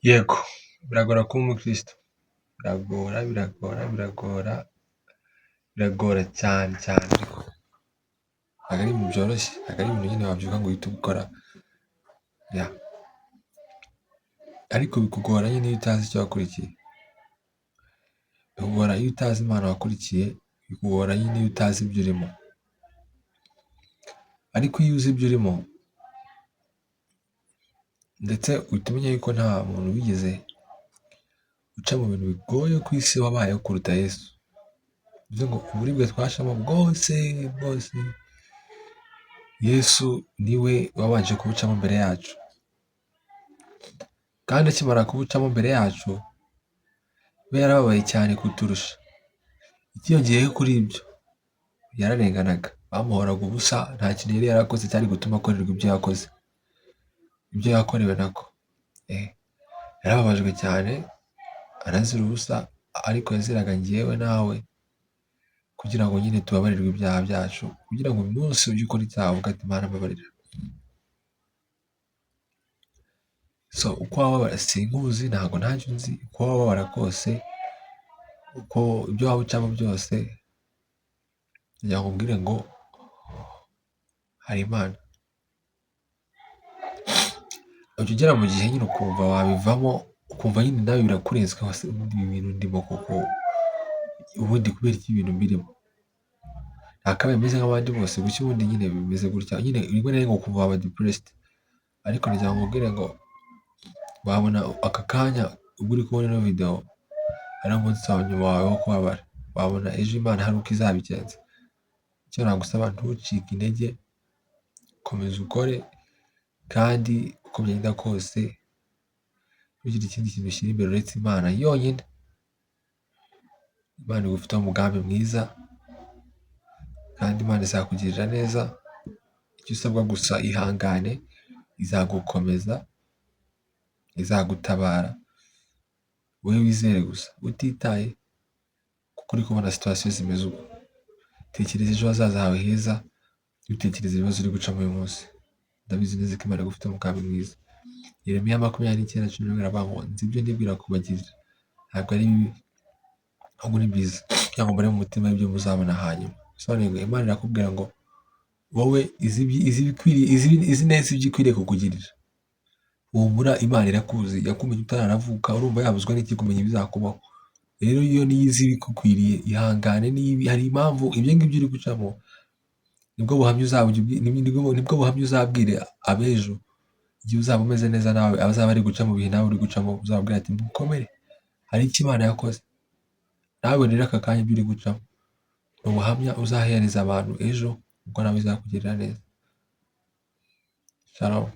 Yego, biragora kuba umukristo. Biragora cyane cyane ariko ntabwo ari ibintu byoroshye, ntabwo ari ibintu nyine wabyuka ngo uhite ubikora. Ya. Ariko bikugora nyine iyo utazi icyo wakurikiye. Bikugora iyo utazi Imana wakurikiye, bikugora nyine iyo utazi ibyo urimo. Ariko iyo uzi ibyo urimo, ndetse uhita umenya yuko nta muntu wigeze uca mu bintu bigoye ku isi wabayeho kuruta Yesu. Bivuze ngo uburibwe twashamo bwose, Yesu niwe wabanje kubucamo mbere yacu. Kandi akimara kubucamo mbere yacu, we yarababaye cyane kuturusha. Ikiyongeyeho kuri ibyo, yararenganaga. Bamuhoraga ubusa, nta kintu yari yarakoze cyari gutuma akorerwa ibyo yakoze. Ibyo yakorewe nako. Yarababajwe cyane, arazira ubusa, ariko yaziraga njyewe nawe, kugira ngo nyine tubabarirwe ibyaha byacu, kugira ngo uyu munsi ujye ukora icyaha uvuga ati Mana mbabarira. So uko wababara sinkuzi, ntabwo ntacyo nzi, uko wababara kose, uko ibyo waba ucamo byose, kugira ngo umbwire ngo hari Imana. Ujya ugera mu gihe nyine ukumva wabivamo, ukumva nyine nawe birakurenze, ibi bintu ndimo kuko ubundi kubera iki ibintu mbirimo. Ntakabaye meze nk'abandi bose, gusa ubundi nyine bimeze gutya, nyine rimwe na rimwe ukumva waba depressed. Ariko nagira ngo nkubwire ngo wabona aka kanya ubwo uri kubona ino video ari umunsi wa nyuma wawe wo kubabara, wabona ejo Imana hari uko izabigenza. Icyo nagusaba, ntucike intege, komeza ukore, kandi uko byagenda kose ntugire ikindi kintu ushyira imbere uretse Imana yonyine. Imana igufiteho umugambi mwiza, kandi Imana izakugirira neza. Icyo usabwa gusa ihangane, izagukomeza, izagutabara. Wowe wizere gusa, utitaye kuko uri kubona situation zimeze uko. Tekereza ejo hazaza hawe heza, utekereza ibibazo uri gucamo uyu munsi. Ndabizi neza ko Imana igufiteho umugambi mwiza. Yeremiya 29:10 iravuga ngo nzi ibyo ndibwira kubagirira, ntabwo ari bibi ahubwo ni byiza, kugira ngo mbare mu mutima ibyo muzabona hanyuma. Bisobanuye ngo Imana irakubwira ngo wowe izi neza ibyo ikwiriye kukugirira. Humura, Imana irakuzi, yakumenye utaranavuka, urumva yabuzwa n'iki kumenya ibizakubaho. Rero iyo niyo izi ibikukwiriye, ihangane. Hari impamvu ibyo ngibyo uri gucamo, nibwo buhamya uzabwire abejo, igihe uzaba umeze neza nawe abazaba ari guca mu bihe nawe uri gucamo, uzababwira ati mukomere, hari icyo Imana yakoze. Nawe rero aka kanya ibyo uri gucamo ni ubuhamya uzahereza abantu ejo, ubwo nawe izakugirira neza. Shalom.